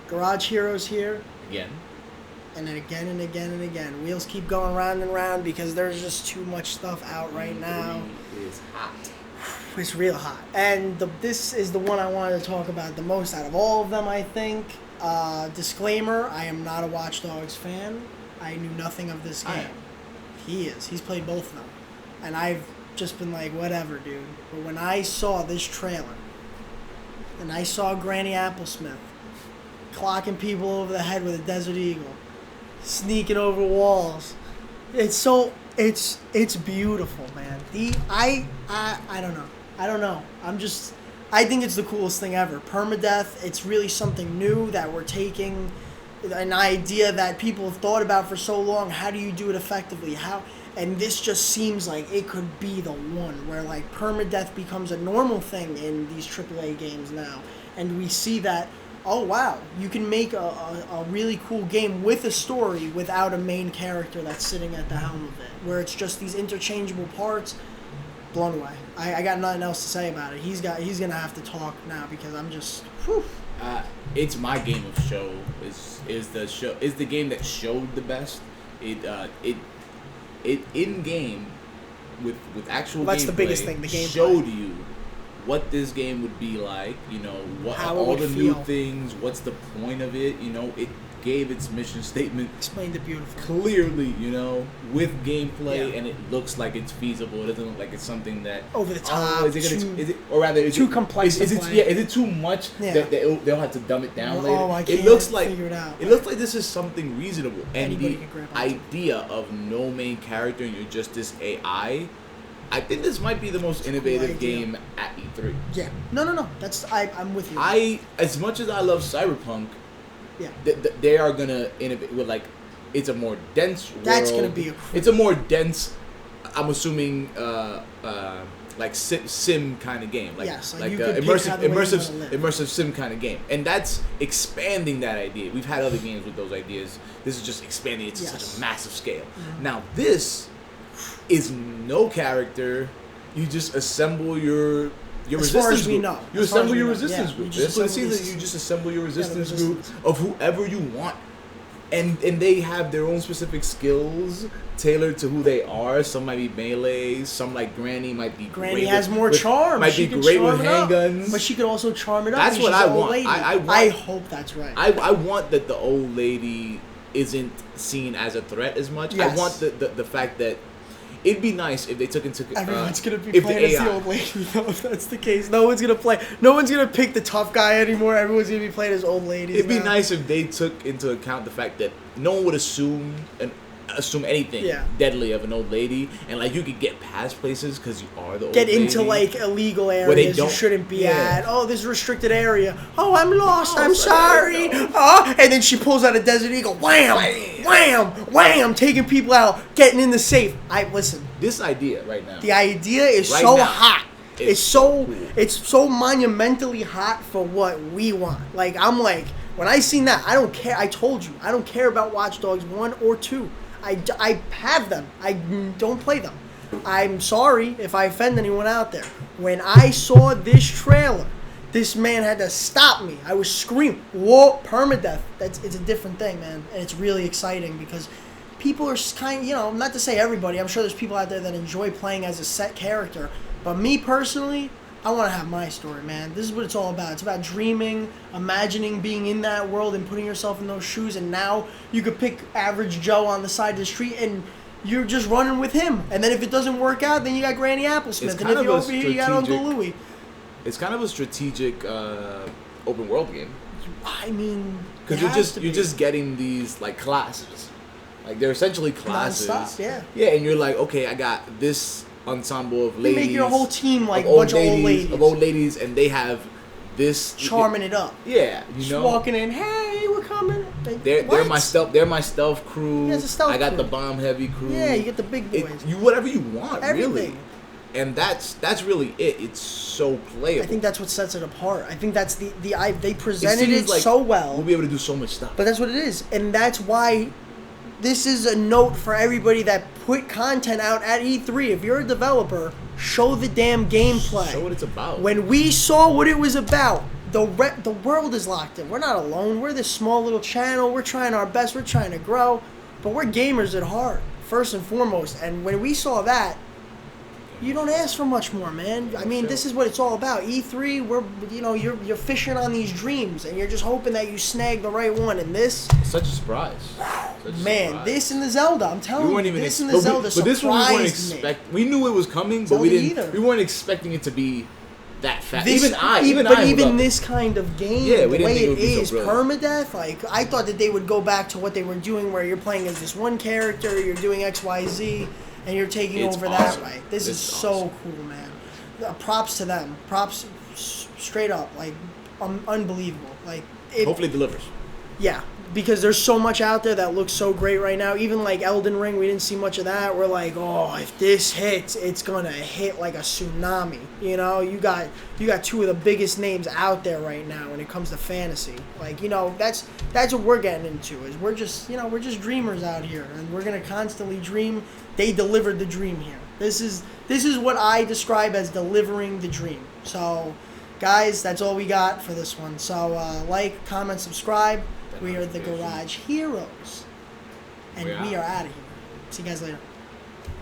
Garage Heroes here. Again. And then again and again and again. Wheels keep going round and round because there's just too much stuff out right now. It's hot. It's real hot. And this is the one I wanted to talk about the most out of all of them, I think. Disclaimer, I am not a Watch Dogs fan. I knew nothing of this game. He is. He's played both of them. And I've just been like, whatever, dude. But when I saw this trailer, and I saw Granny Applesmith clocking people over the head with a Desert Eagle, sneaking over walls, it's beautiful, man. I don't know. I think it's the coolest thing ever. Permadeath, it's really something new that we're taking, an idea that people have thought about for so long. How do you do it effectively? And this just seems like it could be the one where like permadeath becomes a normal thing in these AAA games now. And we see that, oh wow, you can make a really cool game with a story without a main character that's sitting at the helm of it, where it's just these interchangeable parts. Blown away. I got nothing else to say about it. He's gonna have to talk now because I'm just. Whew. It's my game of show. Is the game that showed the best. It in game with actual. Well, that's gameplay, the biggest thing. The gameplay showed you what this game would be like. You know what how all the new feel. things. What's the point of it? You know it gave its mission statement. Explained it beautifully. Clearly, you know, with gameplay, Yeah. and it looks like it's feasible. It doesn't look like it's something that Over the top. is it complex to play. Is it too much that they'll have to dumb it down later? I can't it looks like figure it out. It looks like this is something reasonable, and Anybody the can grab onto it. idea of no main character and you're just this AI. I think this might be the most innovative idea. game at E3. Yeah. No. I'm with you. As much as I love Cyberpunk. Yeah. They are gonna innovate with like, it's a more dense world. That's gonna be It's a more dense. I'm assuming like sim kind of game, like yes, like you could pick how the way you wanna live. immersive sim kind of game, and that's expanding that idea. We've had other games with those ideas. This is just expanding it to such a massive scale. Mm-hmm. Now this is no character. You just assemble your as resistance far as we group. know. You As far as assemble we your know. resistance Yeah, group. you just That's what it assemble seems this- like. You just assemble your the resistance group resistance. of whoever you want. And they have their own specific skills tailored to who they are. Some might be melee. Some like Granny might be. Granny great has with, more with, charm. Might She be can great charm with it up. handguns. But she could also charm it up. That's because what she's I an old want. lady. I hope that's right. I want that the old lady isn't seen as a threat as much. Yes. I want the fact that it'd be nice if they took into Everyone's gonna be if playing the as the AI old lady, though, if that's the case. No one's gonna pick the tough guy anymore. Everyone's gonna be playing as old ladies. It'd be now. nice if they took into account the fact that no one would assume anything deadly of an old lady, and like you could get past places because you are the old Get lady. into like illegal they areas you don't- shouldn't be yeah. at. Oh, this restricted area. Oh, I'm lost. Oh, I'm sorry. no. Oh, and then she pulls out a Desert Eagle. Wham, wham, wham, taking people out, getting in the safe. Listen. This idea right now. The idea is Right so now, hot. it's It's so cool. it's so monumentally hot for what we want. Like I'm like when I seen that, I don't care. I told you I don't care about Watch Dogs 1 or 2. I have them. I don't play them. I'm sorry if I offend anyone out there. When I saw this trailer, this man had to stop me. I was screaming, "Whoa, permadeath!" It's a different thing, man, and it's really exciting because people are kind. Not to say everybody. I'm sure there's people out there that enjoy playing as a set character, but me personally, I want to have my story, man. This is what it's all about. It's about dreaming, imagining being in that world and putting yourself in those shoes. And now you could pick average Joe on the side of the street and you're just running with him. And then if it doesn't work out, then you got Granny Applesmith. And if you're over here, you got Uncle Louie. It's kind of a strategic open world game I mean, because you're just getting these like classes, like they're essentially classes. Non-stop, yeah. Yeah, and you're like, okay, I got this ensemble of You ladies. make your whole team like a of bunch of old ladies. and they have this Charming it up. Yeah, you Just know. walking in, hey, we're coming. Like, They're what? my stealth. They're my stealth crew. Yeah, it's a stealth I got crew. the bomb heavy crew. Yeah, you get the big boys. You whatever you want, really. Everything. And that's really it. It's so playable. I think that's what sets it apart. I think that's they It presented seems it like so well. We'll be able to do so much stuff. But that's what it is. And that's why this is a note for everybody that put content out at E3. If you're a developer, show the damn gameplay. Show what it's about. When we saw what it was about, the world is locked in. We're not alone. We're this small little channel. We're trying our best. We're trying to grow, but we're gamers at heart, first and foremost. And when we saw that, you don't ask for much more, man. I mean, this is what it's all about. E3, you're fishing on these dreams, and you're just hoping that you snag the right one. And this, such a surprise. This and the Zelda. I'm telling you, this and the Zelda surprised this one we weren't expecting. We knew it was coming, but we didn't. Either. We weren't expecting it to be that fast. Even this kind of game, the way it is, permadeath. Like, I thought that they would go back to what they were doing, where you're playing as this one character, you're doing X, Y, Z. And you're taking over that way. This is so cool, man. Props to them. Props straight up. Like, unbelievable. Like, hopefully it delivers. Yeah, because there's so much out there that looks so great right now. Even like Elden Ring, we didn't see much of that. We're like, oh, if this hits, it's gonna hit like a tsunami. You know, you got two of the biggest names out there right now when it comes to fantasy. Like, that's what we're getting into. Is we're just dreamers out here, and we're gonna constantly dream. They delivered the dream here. This is what I describe as delivering the dream. So, guys, that's all we got for this one. So, like, comment, subscribe. We are the Garage Heroes. And we are out of here. See you guys later.